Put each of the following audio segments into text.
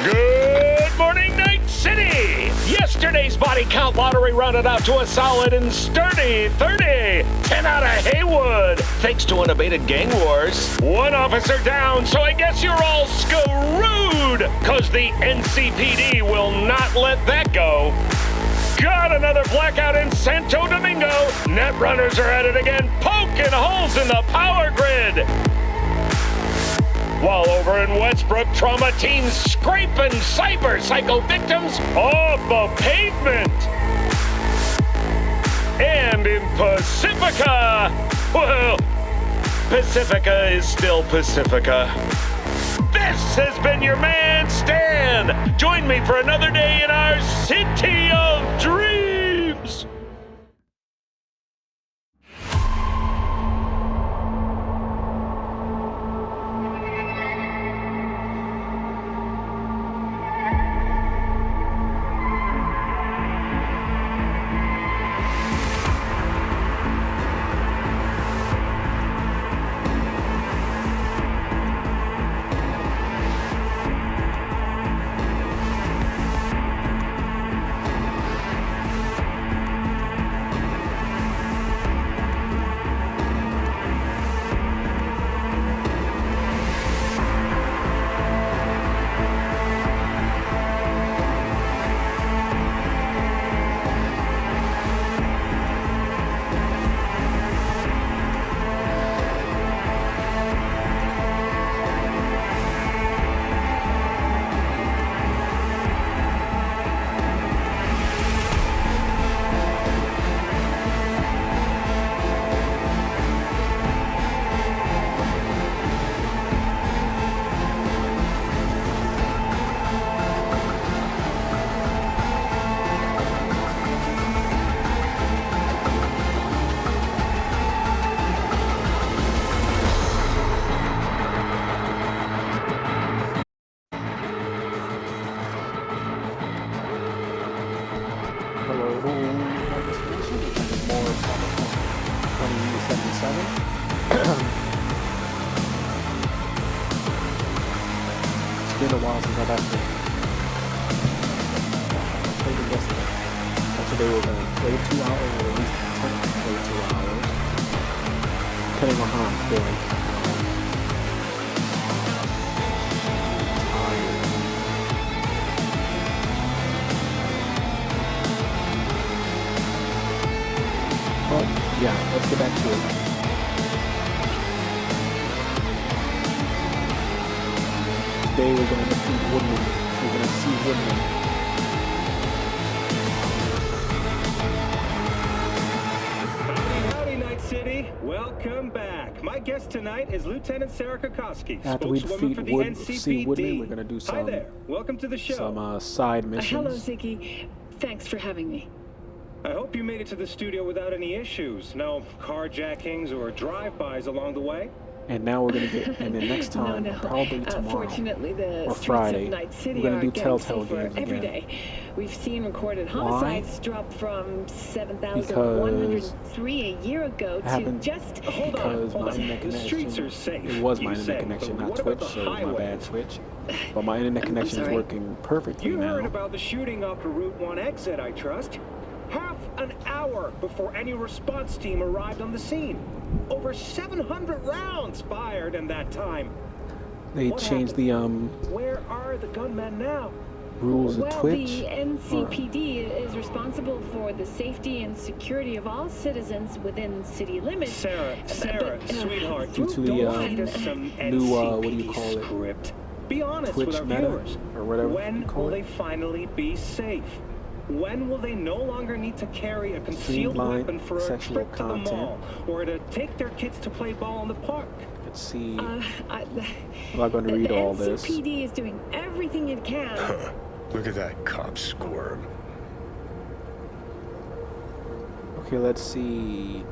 Good morning, Night City! Yesterday's body count lottery rounded out to a solid and sturdy 30. 10 out of Haywood, thanks to unabated gang wars. One officer down, so I guess you're all screwed, cause the NCPD will not let that go. Got another blackout in Santo Domingo. Net runners are at it again, poking holes in the power grid. While over in Westbrook, trauma teams scraping cyber psycho victims off the pavement. And in Pacifica, well, Pacifica is still Pacifica. This has been your man, Stan. Join me for another day in our city of dreams. Been a while since I've actually played it yesterday. Today we're going to play 2 hours, or at least attempt to play 2 hours, depending on how I'm feeling. But yeah, let's get back to it. Today we're going to defeat Woodman. We're going to see Woodman. Howdy, Night City. Welcome back. My guest tonight is Lieutenant Sarah Kokoski, After we spokeswoman defeat for the see Woodman, NCPD. we're going to do Hi there. Welcome to the show. some side missions. Hello, Ziggy. Thanks for having me. I hope you made it to the studio without any issues. No carjackings or drive-bys along the way. And now we're going to get, and then next time, No. probably tomorrow, Fortunately, the or streets Friday, of Night City we're going to do are getting Telltale safer games every again. day. We've seen recorded homicides drop from 7,103 a year ago to happened just... because my internet The streets connection, are safe, it was my you internet said, connection, but not what about Twitch, the so my bad highways? Twitch. But my internet I'm connection is sorry. working perfectly You now. heard about the shooting off the Route 1 exit, I trust. Half an hour before any response team arrived on the scene. Over 700 rounds fired in that time. They What changed happened? the Where are the gunmen now? rules of Well, Twitch. the NCPD is responsible for the safety and security of all citizens within city limits. Sarah, but, sweetheart, Due to don't the, feed us some new, what do you NCPD call it? script. Be honest Twitch with our meta, viewers. or whatever When you call will it. they finally be safe? When will they no longer need to carry a concealed Streamlined weapon for a sexual trip to the content. mall or to take their kids to play ball in the park? Let's see. I'm not going to read all this. The NCPD is doing everything it can. Look at that cop squirm. Okay, let's see.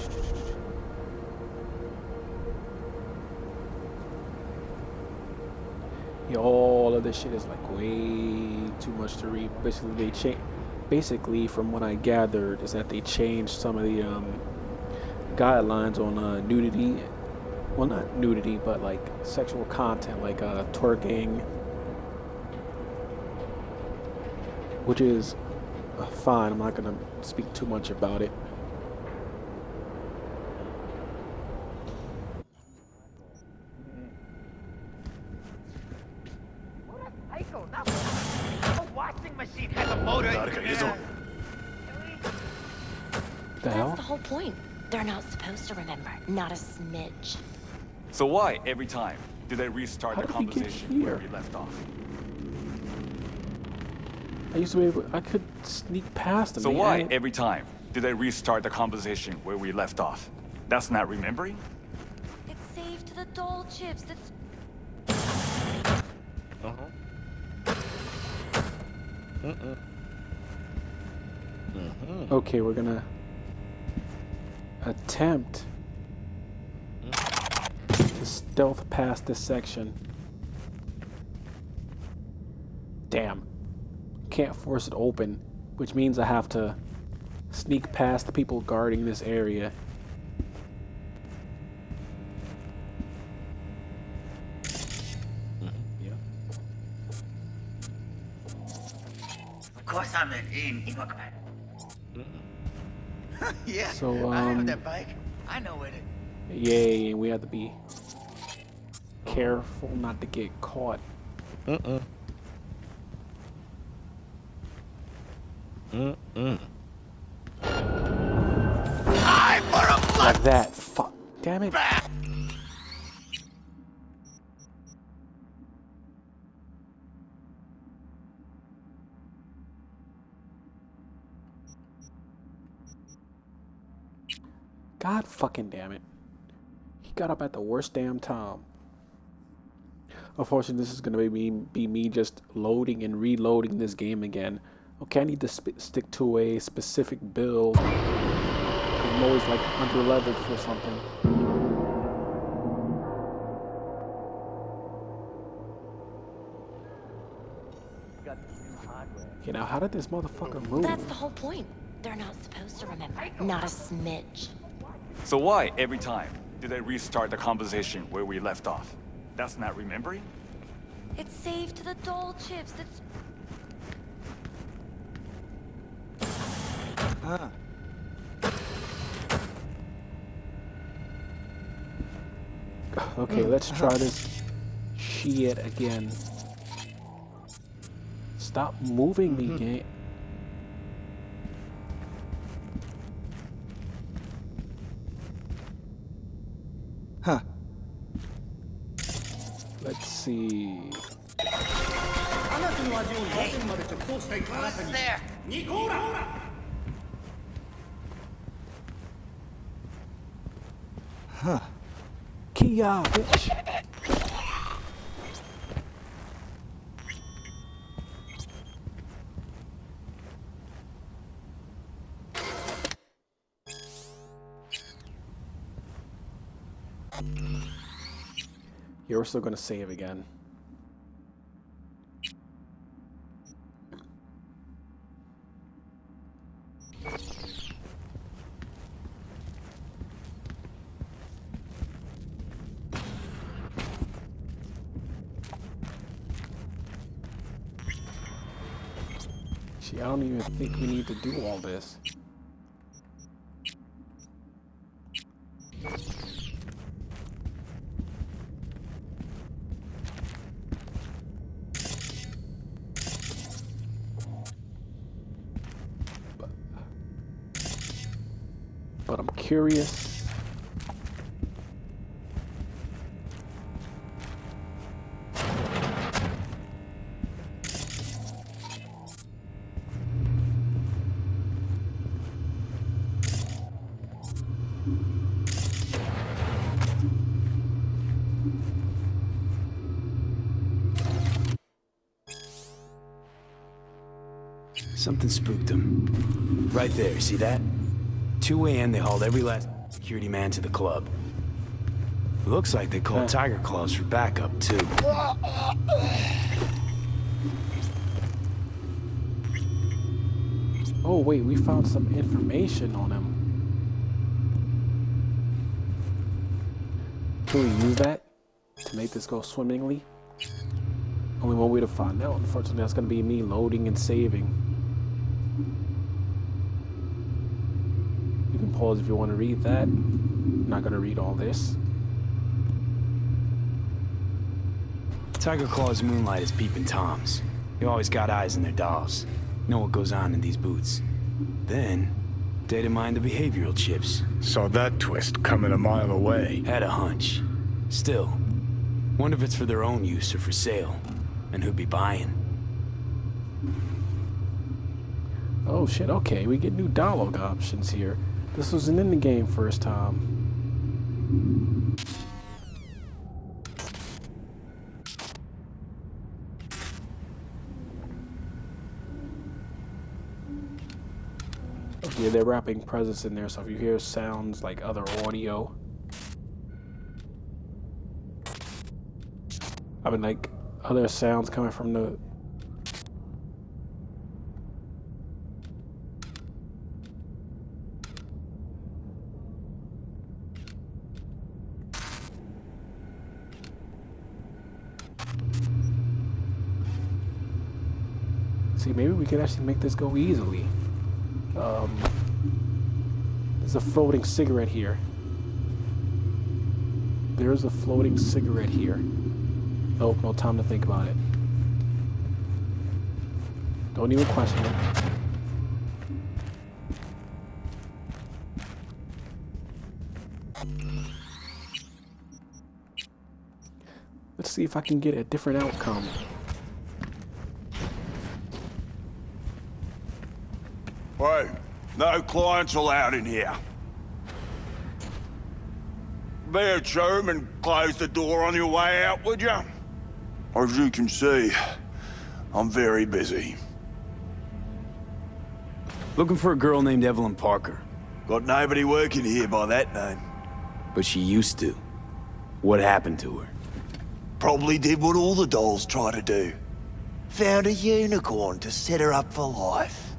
Yeah, all of this shit is like way too much to read. Basically, from what I gathered, is that they changed some of the guidelines on nudity. Well, not nudity, but like sexual content, like twerking, which is fine. I'm not gonna speak too much about it. Washing machine has a motor. The hell? That's the whole point. They're not supposed to remember. Not a smidge. So why, every time, do they restart How the did we get conversation where here? we left off? I used to be able. I could sneak past them. So They why, added- every time, do they restart the conversation where we left off? That's not remembering? It's saved to the doll chips. It's Okay, we're gonna attempt to stealth past this section. Damn. Can't force it open, which means I have to sneak past the people guarding this area. Of course I'm an immigrant. Yeah, So, I have that bike. I know it. Yay, and we have to be careful not to get caught. I for a blood Like that. Fuck. Damn it. bath. God fucking damn it. He got up at the worst damn time. Unfortunately, this is going to be me just loading and reloading this game again. Okay, I need to stick to a specific build. I'm always like under leveled for something. Okay, now how did this motherfucker move? That's the whole point. They're not supposed to remember. Not a smidge. So why, every time, do they restart the conversation where we left off? That's not remembering? It's saved to the doll chips. It's Okay, let's try this shit again. Stop moving me, game. Huh. Let's see. Who's there? Kia, bitch. Yeah, we're still gonna save again. See, I don't even think we need to do all this. But I'm curious. Something spooked them. Right there, see that? 2 a.m. they hauled every last security man to the club. Looks like they called Tiger Claws for backup, too. Oh wait, we found some information on him. Can we use that to make this go swimmingly? Only one way to find out. Unfortunately, that's gonna be me loading and saving. You can pause if you want to read that. I'm not gonna read all this. Tiger Claw's moonlight is peeping Toms. They always got eyes in their dolls. Know what goes on in these boots. Then, data mine the behavioral chips. Saw that twist coming a mile away. Had a hunch. Still, wonder if it's for their own use or for sale. And who'd be buying. Oh shit, okay, we get new dialogue options here. This wasn't in the game first time. Yeah, they're wrapping presents in there, so if you hear sounds like other audio, I mean like other sounds coming from the see, maybe we could actually make this go easily. There's a floating cigarette here. There's a floating cigarette here. Nope, no time to think about it. Don't even question it. Let's see if I can get a different outcome. Hey, no clients allowed in here. Be a chum and close the door on your way out, would you? As you can see, I'm very busy. Looking for a girl named Evelyn Parker. Got nobody working here by that name. But she used to. What happened to her? Probably did what all the dolls try to do. Found a unicorn to set her up for life.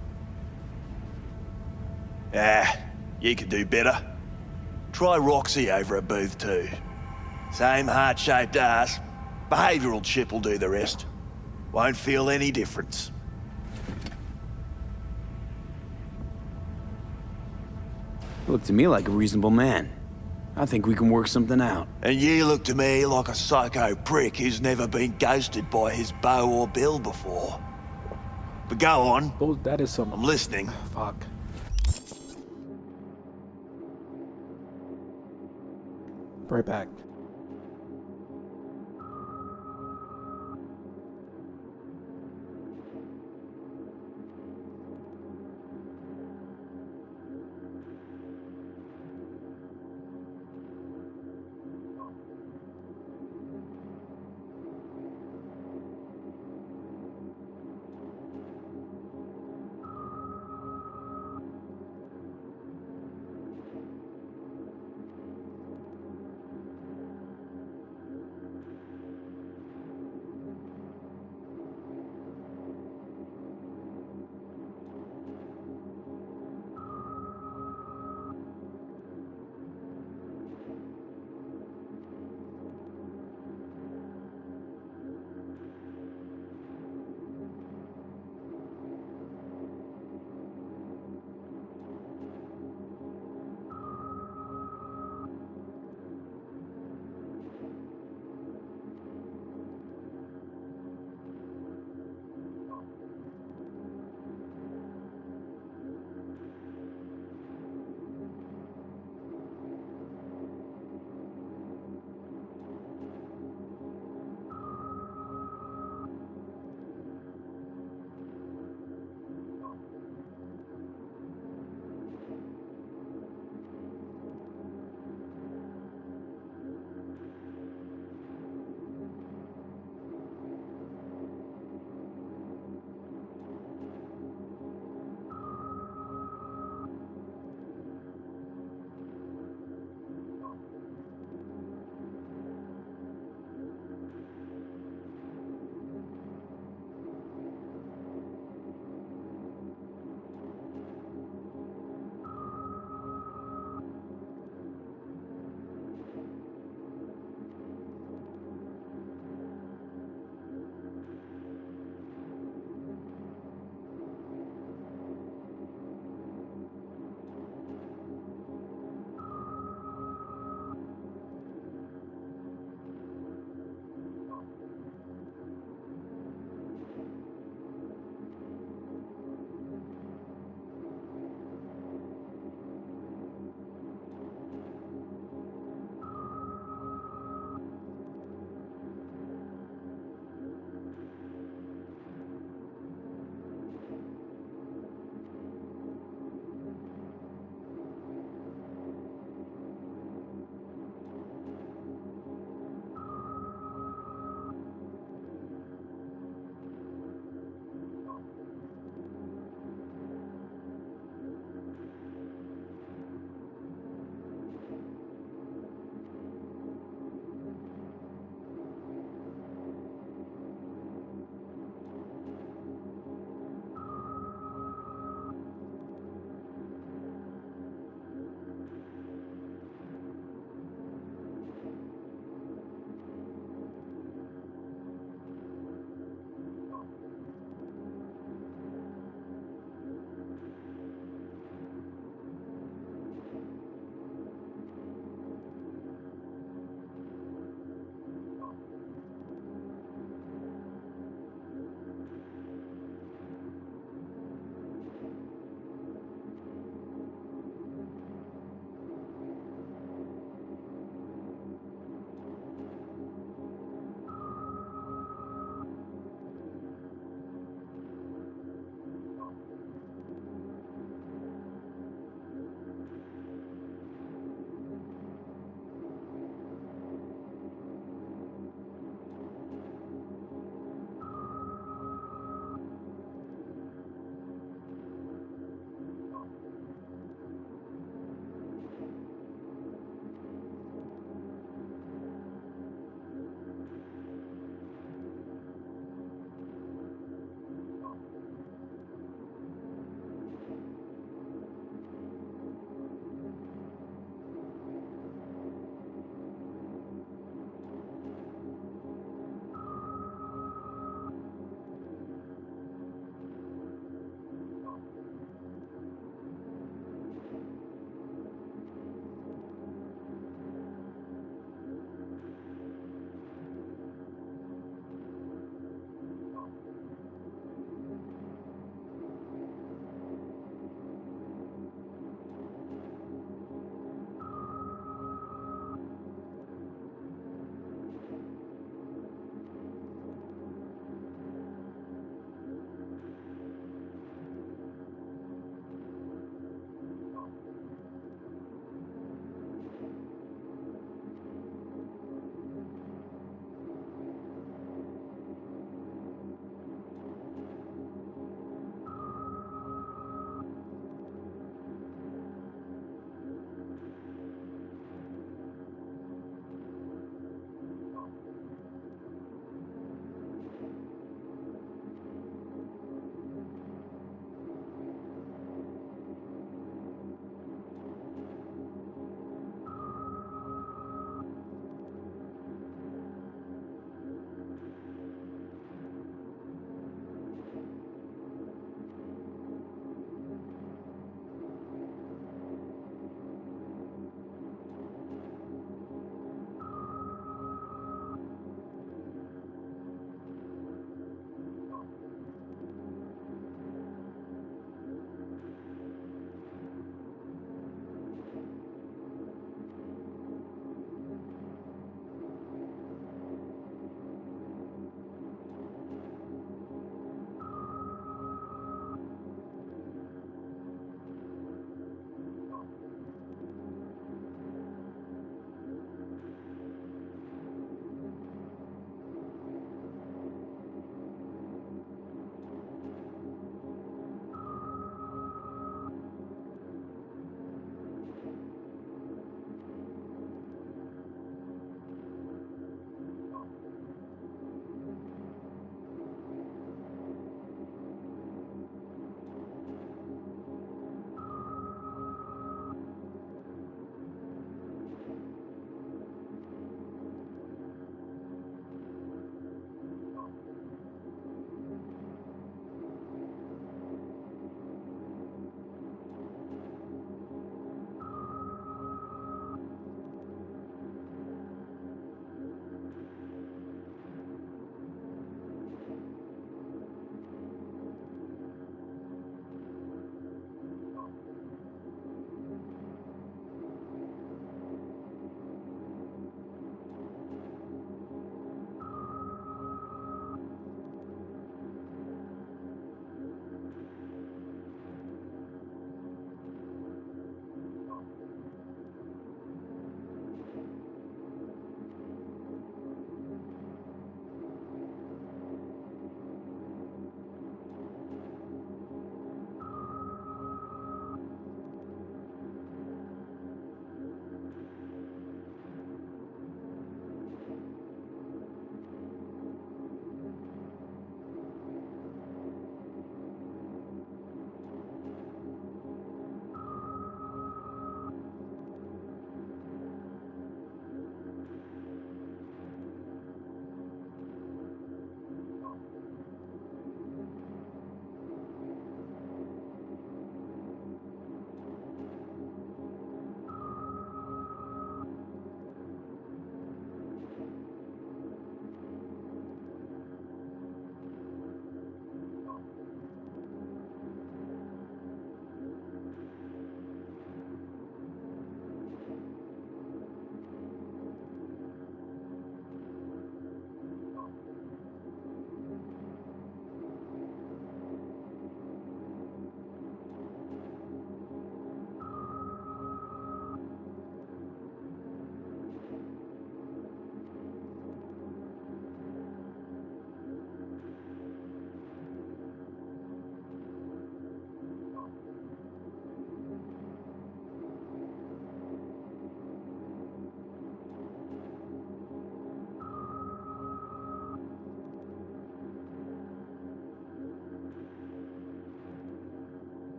Ah, you could do better. Try Roxy over at Booth 2. Same heart-shaped ass. Behavioral chip will do the rest. Won't feel any difference. Look to me like a reasonable man. I think we can work something out. And you look to me like a psycho prick who's never been ghosted by his beau or bill before. But go on. Oh, that is some. I'm listening. Fuck. Right back.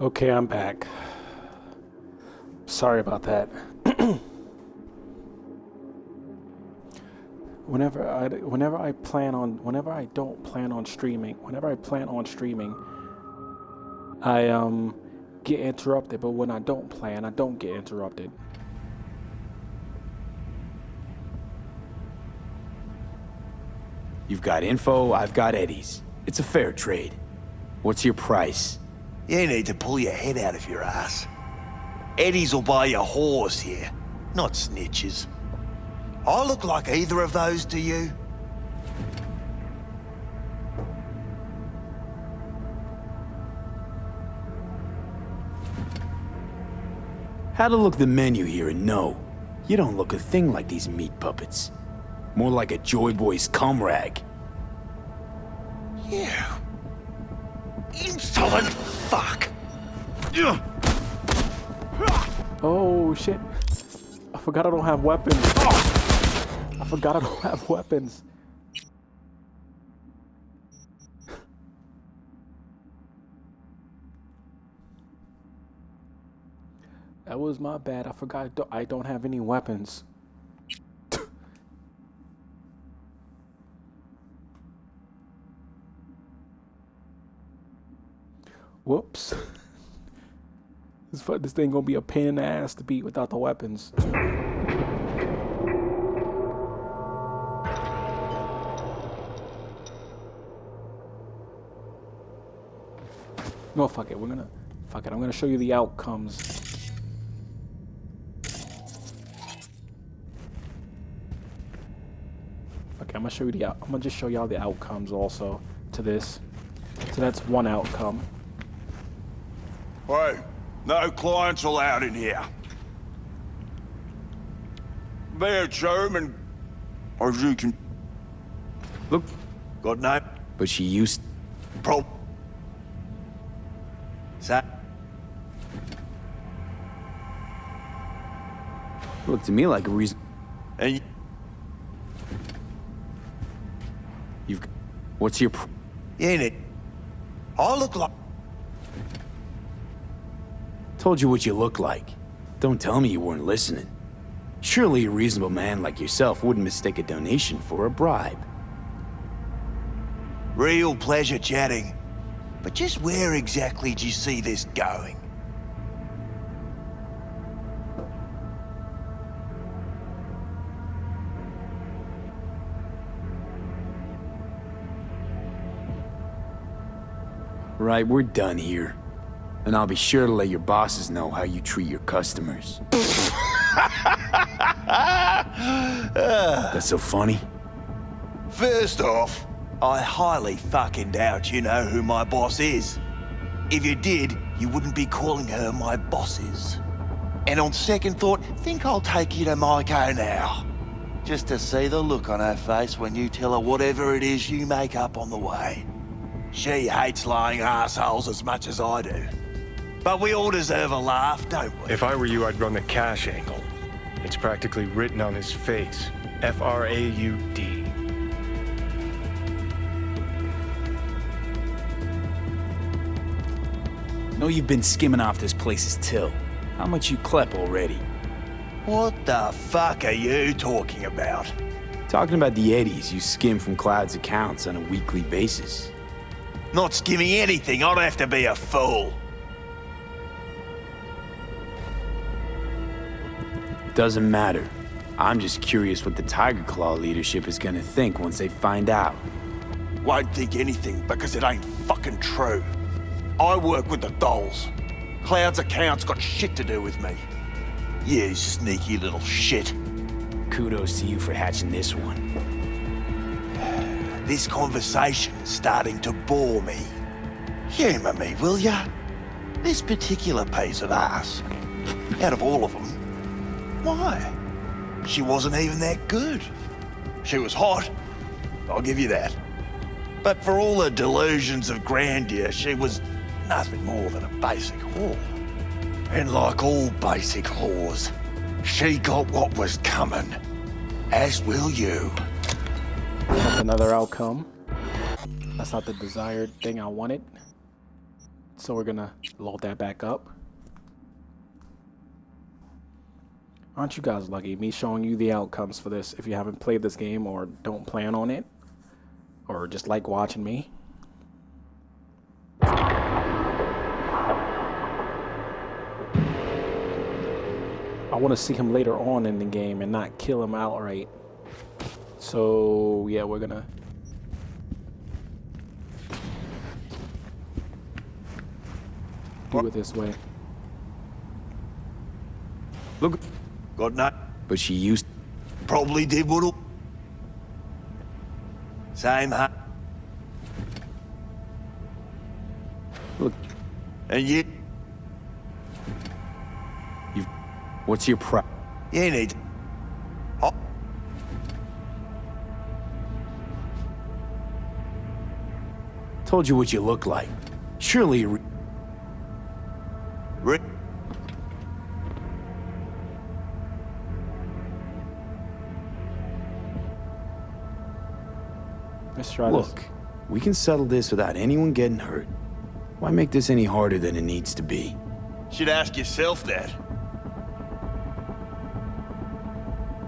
Okay, I'm back. Sorry about that. Whenever I don't plan on streaming, I get interrupted, but when I don't plan, I don't get interrupted. You've got info, I've got Eddie's. It's a fair trade. What's your price? You need to pull your head out of your ass. Eddie's will buy you whores here, not snitches. I look like either of those to you? Had to look the menu here and know. You don't look a thing like these meat puppets. More like a Joy Boy's cum rag. You insolent fuck! Oh shit! I forgot I don't have weapons. I forgot I don't have weapons. That was my bad. I forgot I don't have any weapons. Whoops. This thing gonna be a pain in the ass to beat without the weapons. No, fuck it. I'm gonna show you the outcomes. Okay, I'm gonna just show y'all the outcomes also to this. So that's one outcome. Hey, no clients allowed in here. Be a German, or you can... Look, Got no but she used... pro... Sa... Looked to me like a reason... And You've... What's your... you ain't it. I look like... Told you what you look like. Don't tell me you weren't listening. Surely a reasonable man like yourself wouldn't mistake a donation for a bribe. Real pleasure chatting. But just where exactly do you see this going? Right, we're done here. And I'll be sure to let your bosses know how you treat your customers. That's so funny? First off, I highly fucking doubt you know who my boss is. If you did, you wouldn't be calling her my bosses. And on second thought, think I'll take you to Maiko now. Just to see the look on her face when you tell her whatever it is you make up on the way. She hates lying assholes as much as I do. But we all deserve a laugh, don't we? If I were you, I'd run the cash angle. It's practically written on his face. F-R-A-U-D. Know you've been skimming off this place's till. How much you clep already? What the fuck are you talking about? Talking about the eddies you skim from Cloud's accounts on a weekly basis. Not skimming anything, I'd have to be a fool. Doesn't matter. I'm just curious what the Tiger Claw leadership is gonna think once they find out. Won't think anything because it ain't fucking true. I work with the dolls. Cloud's account's got shit to do with me. You sneaky little shit. Kudos to you for hatching this one. This conversation's starting to bore me. Humour me, will ya? This particular piece of ass, out of all of them, why? She wasn't even that good. She was hot, I'll give you that. But for all her delusions of grandeur, she was nothing more than a basic whore. And like all basic whores, she got what was coming, as will you. That's another outcome. That's not the desired thing I wanted. So we're gonna load that back up. Aren't you guys lucky? Me showing you the outcomes for this if you haven't played this game or don't plan on it, or just like watching me. I want to see him later on in the game and not kill him outright. So yeah, we're gonna do it this way. Look, got no. But she used... Probably did what. Same hat. Look, And you what's your you need. Oh, Told you what you look like. Surely you... Rick. Let's try this. Look, we can settle this without anyone getting hurt. Why make this any harder than it needs to be? Should ask yourself that.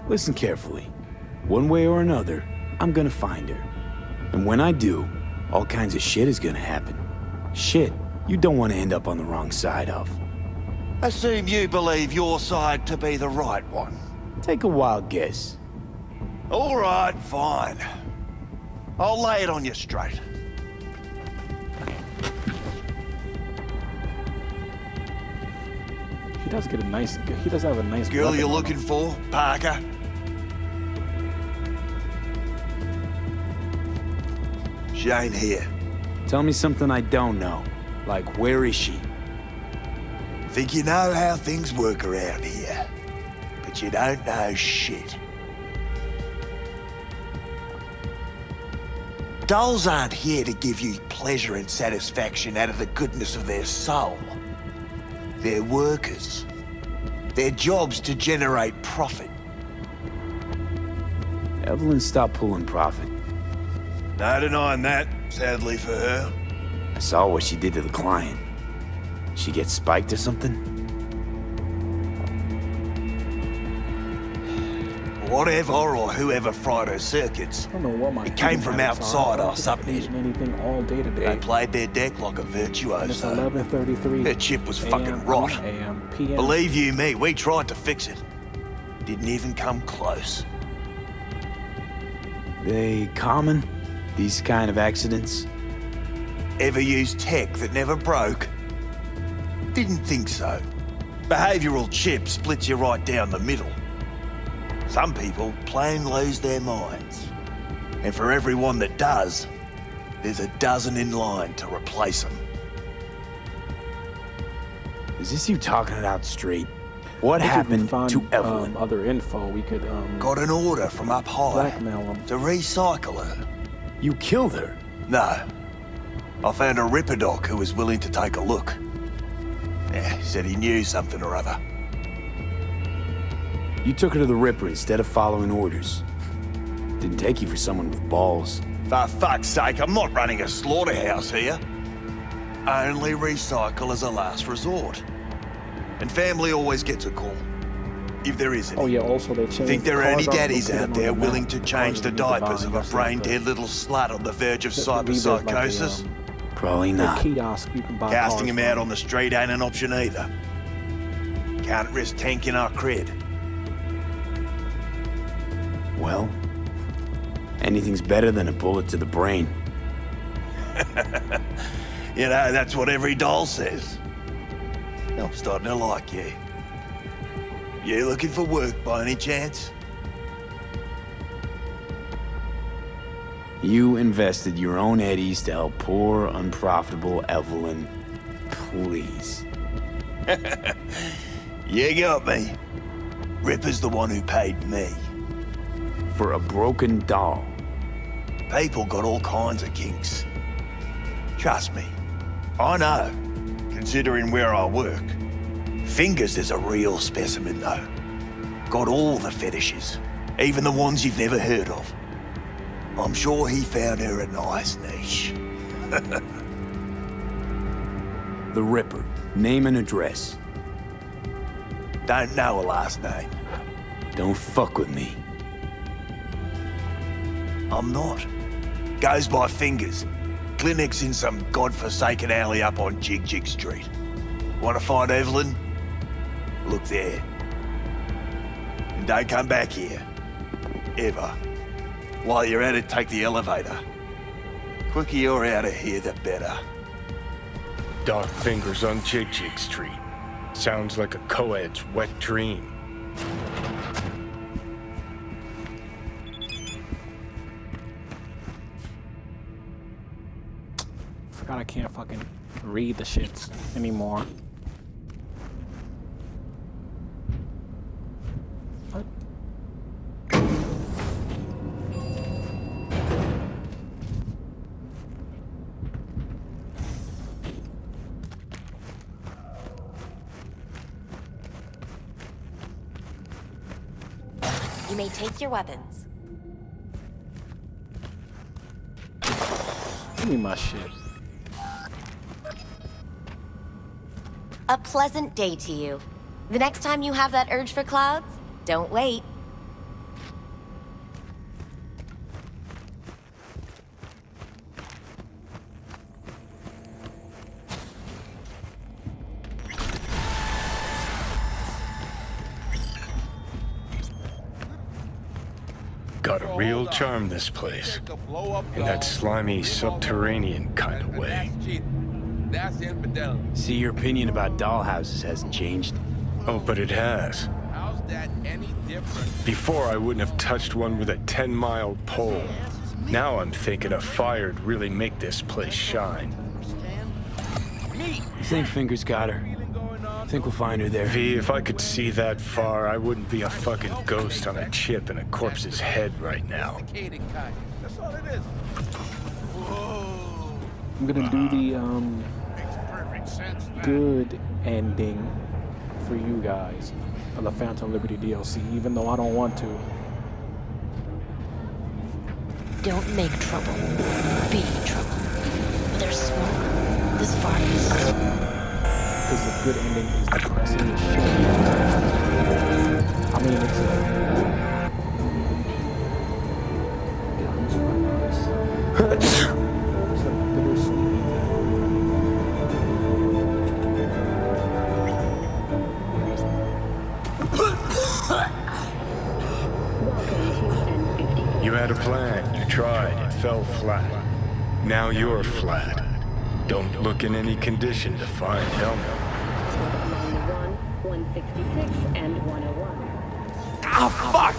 Listen carefully. One way or another, I'm gonna find her. And when I do, all kinds of shit is gonna happen. Shit you don't want to end up on the wrong side of. Assume you believe your side to be the right one. Take a wild guess. All right, fine. I'll lay it on you straight. He does get a nice. He does have a nice. Girl weapon you're on looking him. for, Parker? She ain't here. Tell me something I don't know. Like, where is she? Think you know how things work around here, but you don't know shit. Dolls aren't here to give you pleasure and satisfaction out of the goodness of their soul. They're workers. Their job's to generate profit. Evelyn stopped pulling profit. No denying that, sadly for her. I saw what she did to the client. She get spiked or something? Whatever or whoever fried her circuits, I don't know what my. it came from outside our or something. Anything all day today. They played their deck like a And it's virtuoso. 11:33. Her chip was fucking AM, rot. AM, PM. Believe you me, we tried to fix it. Didn't even come close. They common? These kind of accidents? Ever used tech that never broke? Didn't think so. Behavioral chip splits you right down the middle. Some people plain lose their minds. And for everyone that does, there's a dozen in line to replace them. Is this you talking it out straight? What If we can happened find, to Evelyn? Other info, we could Got an order from up high blackmail him. to recycle her. You killed her? No. I found a Ripper doc who was willing to take a look. Yeah, he said he knew something or other. You took her to the Ripper instead of following orders. Didn't take you for someone with balls. For fuck's sake, I'm not running a slaughterhouse here. Only recycle as a last resort. And family always gets a call. If there is any. Oh yeah, also they changed. Think there are cars any out, daddies put them out on there the willing map. to Cars change the that you need to buy, diapers of a that's like brain-dead little slut on the verge of cyberpsychosis? The Probably not. kiosk you can buy. Casting cars him out from. on the street ain't an option either. Can't risk tanking our cred. Well, anything's better than a bullet to the brain. You know, that's what every doll says. I'm starting to like you. You looking for work by any chance? You invested your own eddies to help poor, unprofitable Evelyn. Please. You got me. Ripper's the one who paid me. For a broken doll. People got all kinds of kinks. Trust me, I know, considering where I work. Fingers is a real specimen, though. Got all the fetishes, even the ones you've never heard of. I'm sure he found her a nice niche. The Ripper. Name and address. Don't know a last name. Don't fuck with me. I'm not. Goes by fingers. Clinic's in some godforsaken alley up on Jig Jig Street. Want to find Evelyn? Look there. And don't come back here. Ever. While you're at it, take the elevator. Quicker you're out of here, the better. Dark fingers on Jig Jig Street. Sounds like a co-ed's wet dream. Forgot I can't fucking read the shits anymore. What? You may take your weapons. Give me my shit. A pleasant day to you. The next time you have that urge for clouds, don't wait. Got a real charm, this place. In that slimy, subterranean kind of way. That's infidelity. See, your opinion about dollhouses hasn't changed. Oh, but it has. How's that any different? Before, I wouldn't have touched one with a 10-mile pole. Now I'm thinking a fire'd really make this place shine. You think Fingers got her? Think we'll find her there? V, if I could see that far, I wouldn't be a fucking ghost on a chip in a corpse's head right now. That's all it is. Whoa. I'm gonna do the good ending for you guys of the Phantom Liberty DLC, even though I don't want to. Don't make trouble. Be trouble. There's smoke. There's fire. Because the good ending is depressing as shit. I mean, it's a bittersweet. You had a plan, you tried, it fell flat. Now you're flat. Don't look in any condition to find Helmet. 166 and 101. Oh, fuck!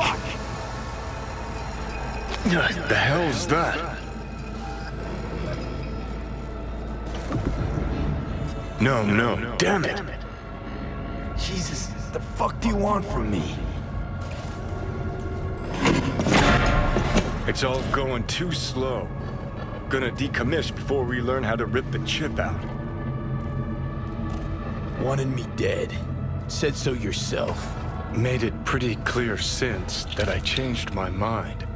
What the hell's that? No, damn it! Jesus, the fuck do you want from me? It's all going too slow. Gonna decommission before we learn how to rip the chip out. Wanted me dead. Said so yourself. Made it pretty clear since that I changed my mind.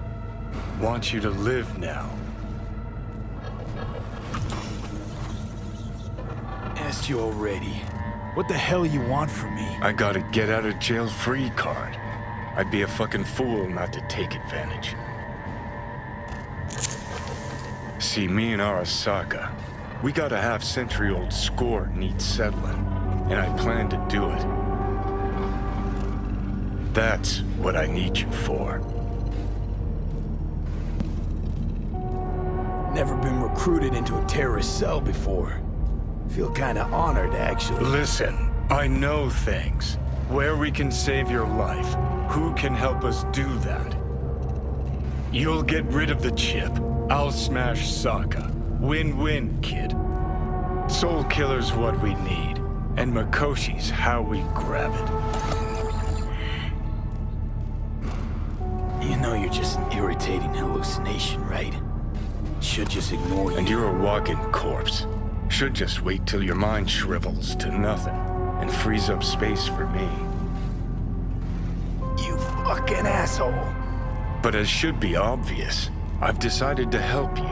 Want you to live now. Asked you already. What the hell you want from me? I got a get out of jail free card. I'd be a fucking fool not to take advantage. See, me and Arasaka, we got a half-century-old score needs settling, and I plan to do it. That's what I need you for. Never been recruited into a terrorist cell before. Feel kinda honored, actually. Listen, I know things. Where we can save your life. Who can help us do that? You'll get rid of the chip. I'll smash Sokka. Win-win, kid. Soul Killer's what we need, and Makoshi's how we grab it. You know you're just an irritating hallucination, right? Should just ignore you. And you're a walking corpse. Should just wait till your mind shrivels to nothing and frees up space for me. You fucking asshole. But as should be obvious, I've decided to help you.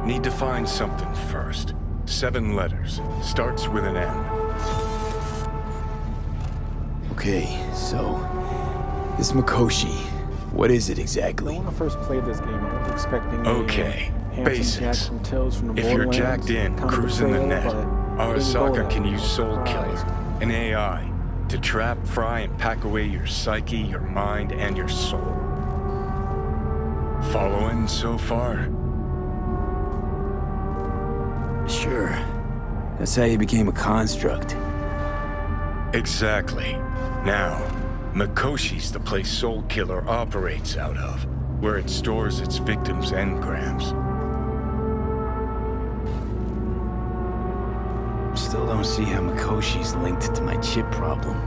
Need to find something first. 7 letters. Starts with an M. Okay, so this Mikoshi, what is it exactly? When I first played this game, I was expecting Okay, Handsome Jack basics. from Tales from the If you're Borderlands jacked in, kind of cruising the betrayal, net, but it didn't go Arasaka that can way. use Soul Killer, Surprised. an AI, to trap, fry, and pack away your psyche, your mind, and your soul. Following so far? Sure. That's how you became a construct. Exactly. Now, Mikoshi's the place Soul Killer operates out of, where it stores its victims' engrams. Still don't see how Mikoshi's linked to my chip problem.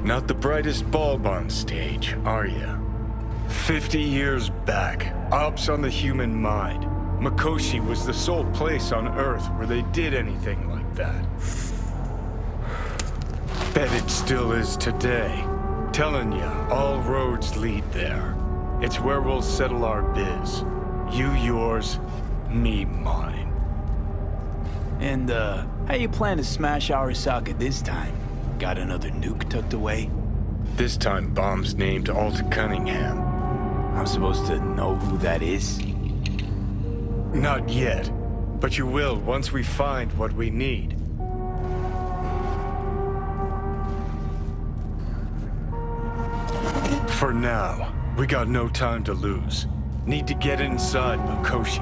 Not the brightest bulb on stage, are ya? 50 years back, ops on the human mind. Mikoshi was the sole place on Earth where they did anything like that. Bet it still is today. Telling ya, all roads lead there. It's where we'll settle our biz. You yours, me mine. And, how you plan to smash Arasaka this time? Got another nuke tucked away? This time bomb's named Alt Cunningham. I'm supposed to know who that is? Not yet, but you will once we find what we need. For now, we got no time to lose. Need to get inside Mikoshi.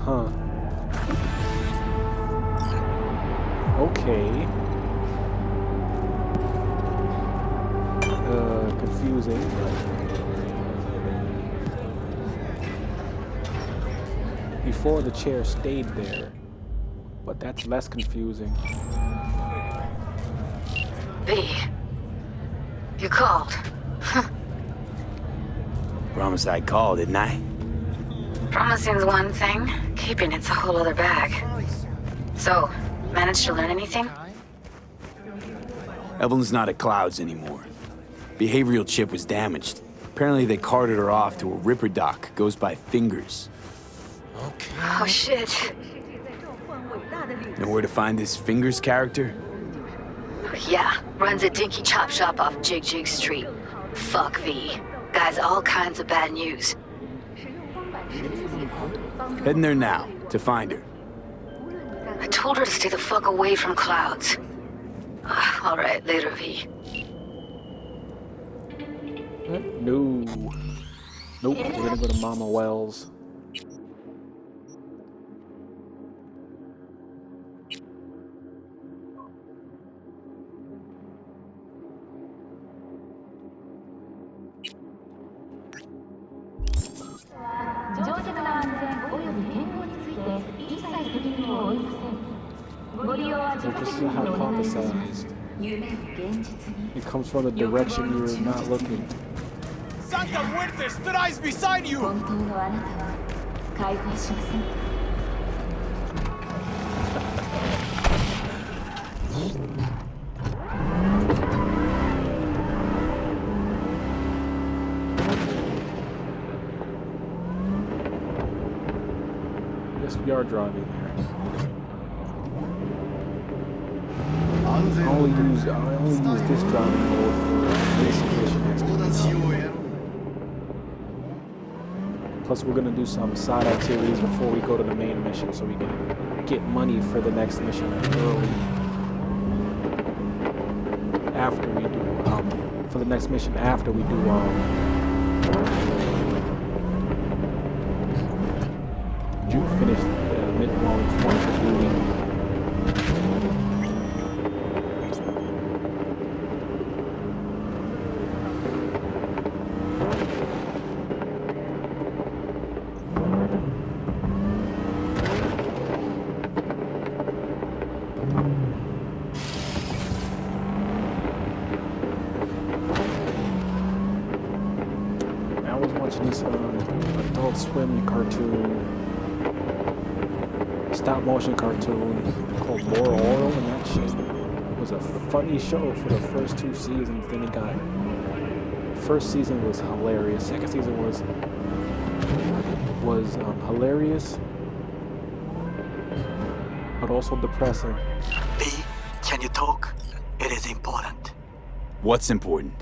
Huh. Okay. Confusing, but before the chair stayed there, but that's less confusing. V, you called. Promise I'd call, didn't I? Promising's one thing, keeping it's a whole other bag. So, managed to learn anything? Evelyn's not at Clouds anymore. Behavioral chip was damaged. Apparently they carted her off to a Ripper dock. Goes by Fingers. Oh shit. Know where to find this Fingers character? Yeah, runs a dinky chop shop off Jig Jig Street. Fuck V. Guy's all kinds of bad news. Heading there now, to find her. I told her to stay the fuck away from Clouds. Alright, later, V. No. Nope, we're gonna go to Mama Wells. This is hypothesized. It comes from the direction you're not looking. Santa Muerte lies beside you! Yes, we are driving there. I only use this driving mode for basic mission exploration. Plus, we're gonna do some side activities before we go to the main mission, so we can get money for the next mission early. After we do, for the next mission after we do, finish the mid-long one for doing. This Adult Swim cartoon, stop motion cartoon called Laura Oil, and that shit was a funny show for the first 2 seasons. Then it got. First season was hilarious. Second season was hilarious, but also depressing. B, can you talk? It is important. What's important?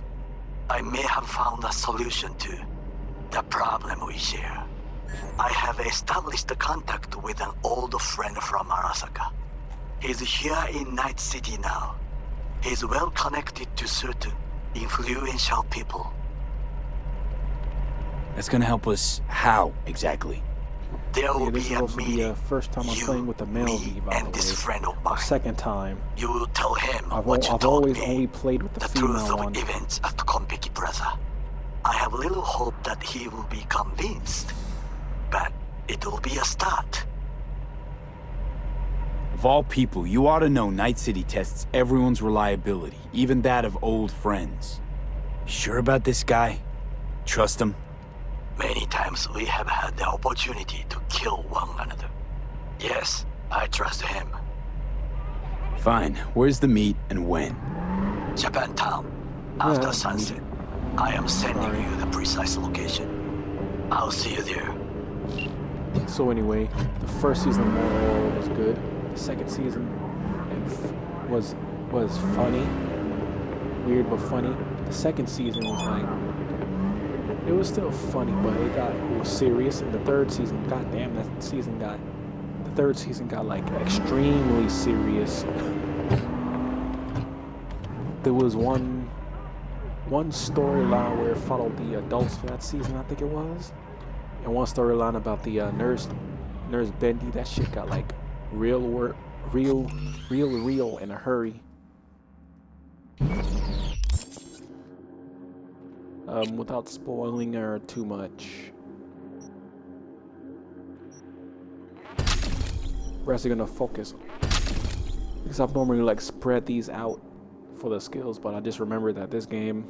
I may have found a solution to the problem we share. I have established a contact with an old friend from Arasaka. He's here in Night City now. He's well connected to certain influential people. That's gonna help us how, exactly? There will this be is a also meeting. the first time I'm playing with the male V, by and the this way. friend of mine. Second time. You will tell him I've what you told always me. only played with the truth female of one. events at Konpeki Plaza. I have little hope that he will be convinced, but it will be a start. Of all people, you ought to know Night City tests everyone's reliability, even that of old friends. Sure about this guy? Trust him? Many times we have had the opportunity to kill one another. Yes, I trust him. Fine. Where's the meet and when? Japantown, after sunset. I am sending you the precise location. I'll see you there. So anyway, the first season of Moral was good. The second season was funny, weird but funny. The second season was like, it was still funny, but it was serious. And the third season, goddamn, the third season got like extremely serious. There was one storyline where it followed the adults for that season, I think it was, and one storyline about the nurse Bendy. That shit got like real in a hurry. Without spoiling her too much. We're actually gonna focus, because I've normally like spread these out for the skills, but I just remembered that this game,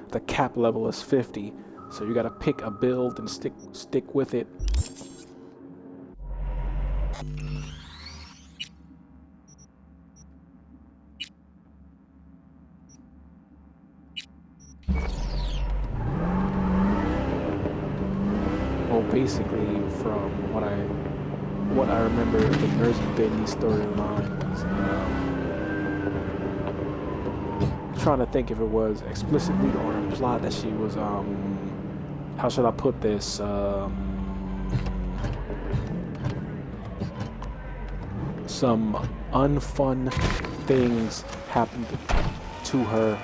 the cap level is 50, so you gotta pick a build and stick with it. Well, basically, from what I remember, the Nurse Bendy storyline was. Trying to think if it was explicitly or implied that she was how should I put this, some unfun things happened to her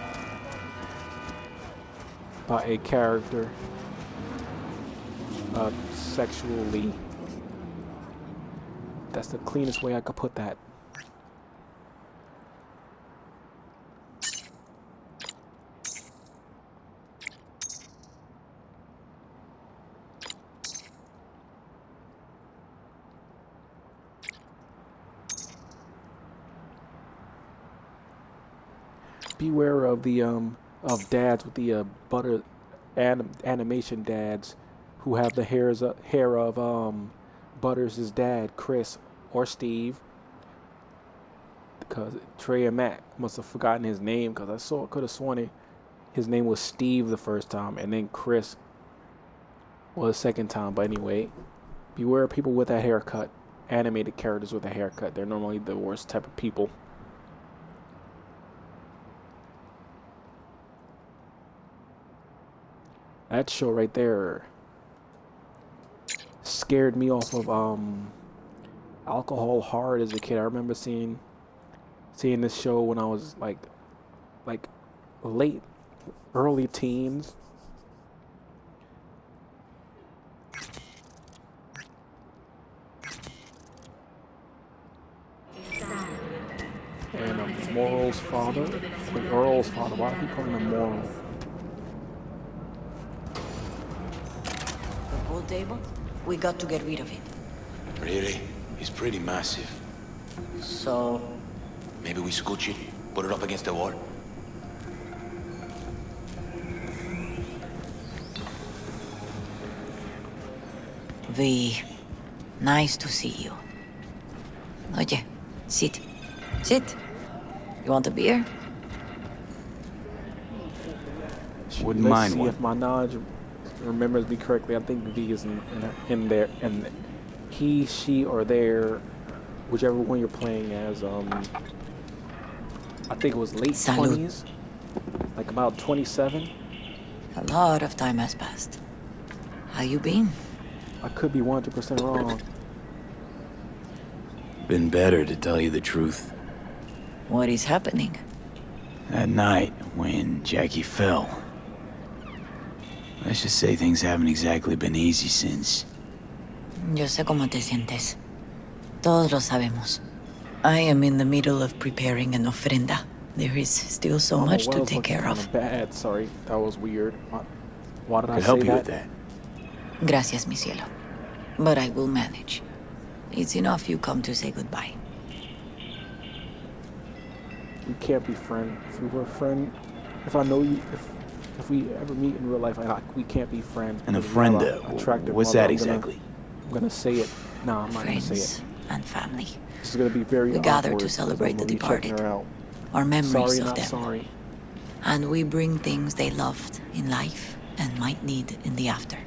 by a character sexually. That's the cleanest way I could put that. Beware of the of dads with the butter animation dads who have the hair of Butters' dad, Chris or Steve, because Trey and Matt must have forgotten his name, because I could have sworn his name was Steve the first time and then Chris was the second time. But anyway, beware of people with that haircut. Animated characters with a haircut, they're normally the worst type of people. That show right there scared me off of alcohol hard as a kid. I remember seeing this show when I was like early teens. And Moral's father, Earl's father. Why do he call him Moral? Pool table? We got to get rid of it. Really? It's pretty massive. So... maybe we scooch it, put it up against the wall. V, nice to see you. Oye, sit. Sit. You want a beer? Wouldn't Let's mind see one. if my knowledge remembers me correctly. I think V is in there, and he, she, or there, whichever one you're playing as. I think it was late Salud. 20s, like about 27. A lot of time has passed. How you been? I could be 100% wrong. Been better, to tell you the truth. What is happening? That night, when Jackie fell. Let's just say things haven't exactly been easy since. Yo sé cómo te sientes. Todos lo sabemos. I am in the middle of preparing an ofrenda. There is still so Mama much to Wells take looking care of. kinda bad. Sorry, that was weird. Why did I Could say help you that? with that. Gracias, mi cielo. But I will manage. It's enough you come to say goodbye. We can't be friends. If we were friends, if I know you, if we ever meet in real life, we can't be friends. An because you have ofrenda, a attractive what's mother. that I'm exactly? gonna say it. No, I'm not gonna say Friends it. and family. This is gonna be very We awkward. gather to 'cause celebrate I'm the gonna be checking departed. her out. Our memories Sorry, of not them. sorry. And we bring things they loved in life and might need in the after.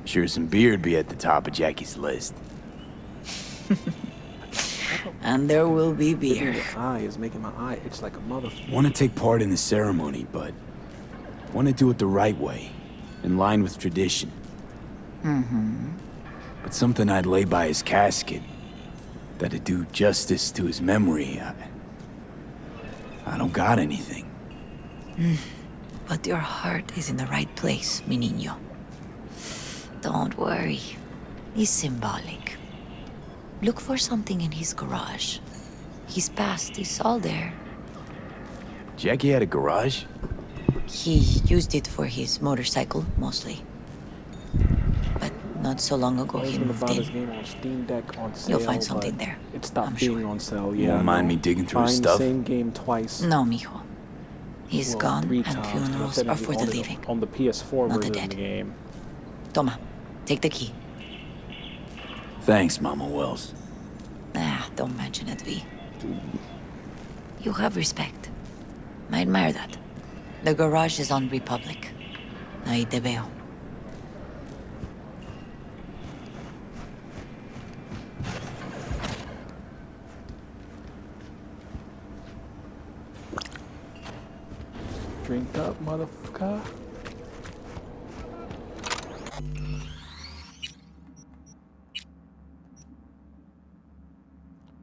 Sure, some beer'd be at the top of Jackie's list. And there will be beer. The eye is making my eye itch like a motherfucker. Want to take part in the ceremony, but want to do it the right way, in line with tradition. Mm-hmm. But something I'd lay by his casket, that'd do justice to his memory. I don't got anything. But your heart is in the right place, mi niño. Don't worry. It's symbolic. Look for something in his garage. His past is all there. Jackie had a garage? He used it for his motorcycle, mostly. But not so long ago, I was he gonna moved buy this in. game on Steam Deck on sale. You'll find something but there, It stopped I'm being sure. on sale. You Yeah. won't mind me digging through his buying stuff? the same game twice. No, mijo. He's Well, gone, 3 and times, but funerals then are you for the own it living. On the PS4 Not the version of dead. the game. Toma, take the key. Thanks, Mama Wells. Don't mention it, V. You have respect. I admire that. The garage is on Republic. Ahí te veo. Drink up, motherfucker.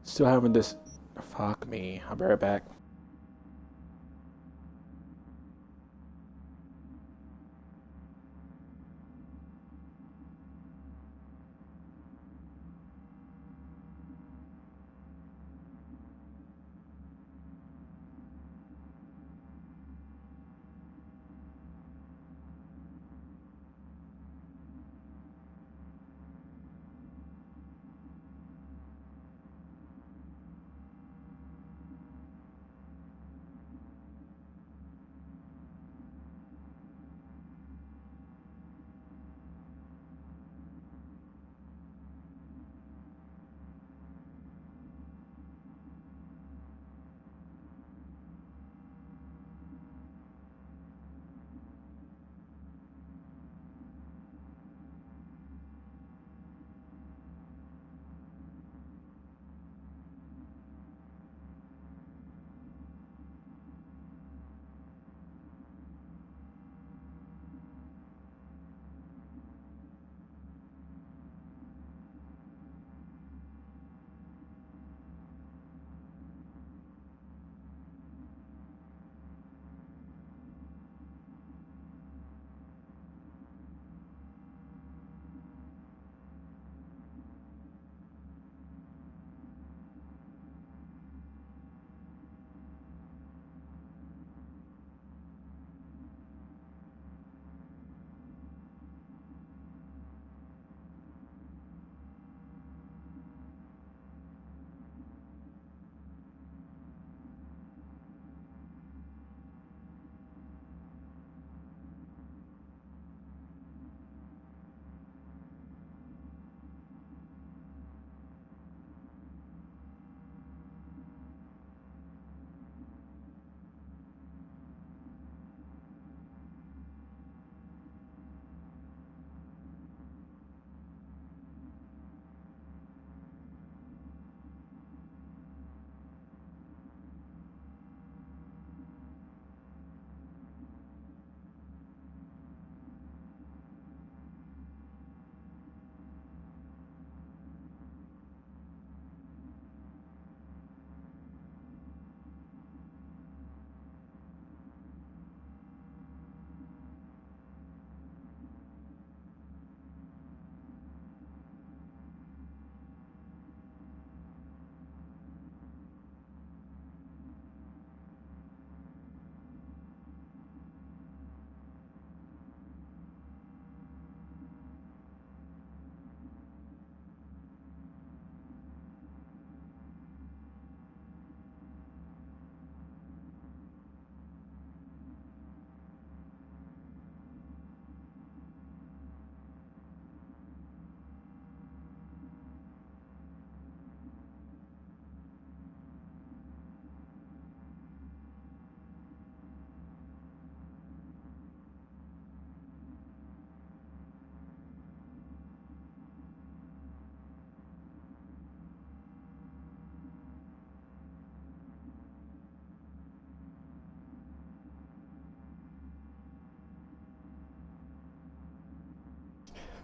Still having this. Fuck me. I'll be right back.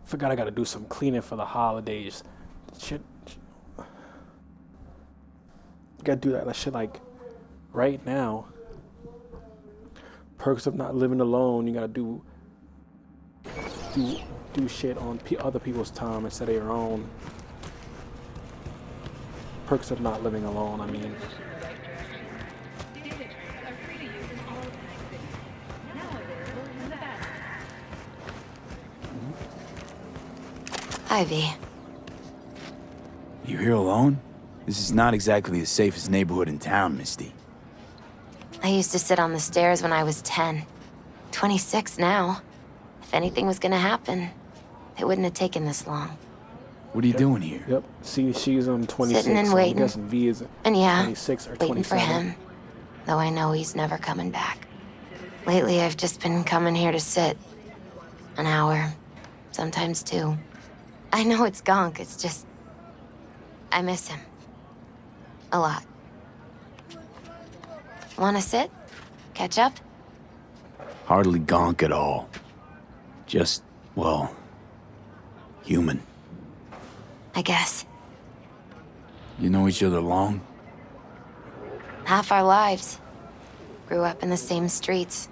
Forgot I gotta do some cleaning for the holidays. Shit. Gotta do that shit like right now. Perks of not living alone. You gotta do shit on other people's time instead of your own. Perks of not living alone, I mean. Ivy. You here alone? This is not exactly the safest neighborhood in town, Misty. I used to sit on the stairs when I was 10. 26 now. If anything was gonna happen, it wouldn't have taken this long. What are you doing here? Yep. See, she's on 26. Sitting and so waiting. I'm guessing V is And yeah, 26 or 27. waiting for him. Though I know he's never coming back. Lately, I've just been coming here to sit. An hour. Sometimes 2. I know it's gonk, it's just... I miss him. A lot. Wanna sit? Catch up? Hardly gonk at all. Just, well, human. I guess. You know each other long? Half our lives. Grew up in the same streets.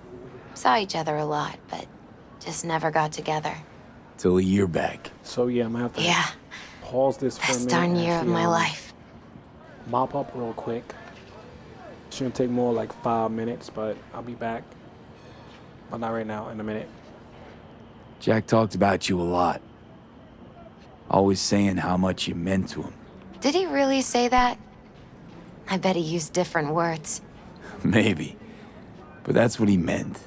Saw each other a lot, but just never got together. Till a year back. So yeah, I'm gonna have to pause this for a minute. Best darn year of actually, my life. Mop up real quick. Shouldn't take more like 5 minutes, but I'll be back. But not right now, in a minute. Jack talked about you a lot. Always saying how much you meant to him. Did he really say that? I bet he used different words. Maybe. But that's what he meant.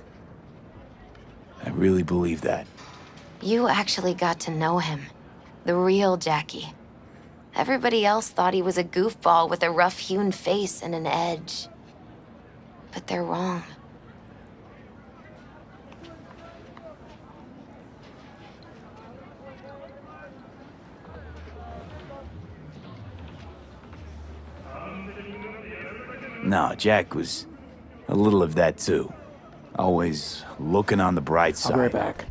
I really believe that. You actually got to know him. The real Jackie. Everybody else thought he was a goofball with a rough-hewn face and an edge. But they're wrong. No, Jack was a little of that too. Always looking on the bright side. I'll be right back.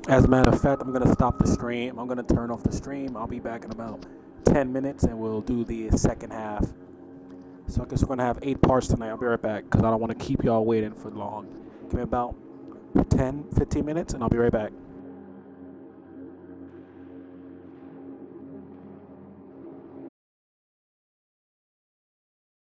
As a matter of fact, I'm gonna stop the stream. I'm gonna turn off the stream. I'll be back in about 10 minutes, and we'll do the second half. So I guess we're gonna have 8 parts tonight. I'll be right back because I don't want to keep y'all waiting for long. Give me about 10, 15 minutes, and I'll be right back.